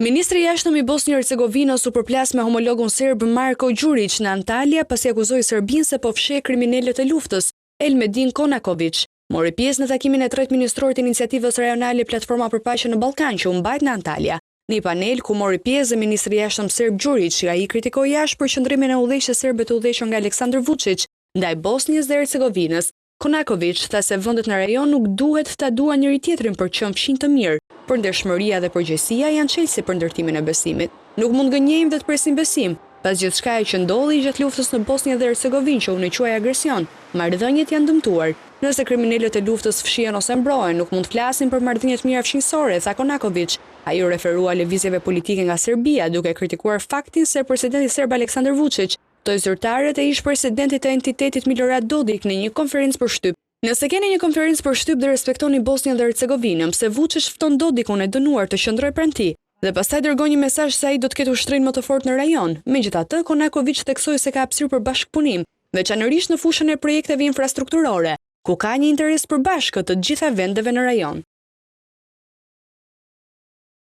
Ministri i jashtëm i Bosnjë-Hercegovinës u përplas me homologun serb Marko Đurić në Antalya pasi akuzoi Serbinë se po fsheh kriminalët e luftës. Elmedin Konaković mori pjesë në takimin e tretë ministror të iniciativës rajonale Platforma për Paqen në Ballkan që u mbajt në Antalya. Në një panel ku mori pjesë ministri i jashtëm serb Đurić, ai kritikoi jashtë përqendrimin e udhëheqjes serbe të udhëhequr nga Aleksandar Vučić ndaj Bosnjës dhe Hercegovinës. Konaković tha se vendet në rajon nuk duhet ta duan njëri tjetrin për qenë fshinj të mirë, por ndershmëria dhe përgjegjësia janë çelësi për ndërtimin e besimit. Nuk mund gënjejmë dhe të presim besim, pas gjithçka që ndodhi gjatë luftës në Bosnjë dhe Hercegovinë që u quaj agresion. Marrëdhëniet janë dëmtuar. Nëse kriminalët e luftës fshihen ose mbrohen, nuk mund të flasin për marrëdhënie të mira fshinjësore, tha Konaković. Ai u referua lëvizjeve politike nga Serbia, duke kritikuar faktin se presidenti serb Aleksandar Vučić ftoi zyrtarët e ish-presidentit të entitetit Milorad Dodik në një konferencë për shtyp. Nëse keni një konferencë për shtyp dhe respektoni Bosnjën dhe Hercegovinën, pse Vučić fton Dodikun e dënuar të qëndrojë pranë tij dhe pastaj dërgoi një mesazh se ai do të ketë ushtrim më të fortë në rajon. Megjithatë, Konaković theksoi se ka hapësirë për bashkëpunim, veçanërisht në fushën e projekteve infrastrukturore, ku ka një interes përbashkët të gjitha vendeve në rajon.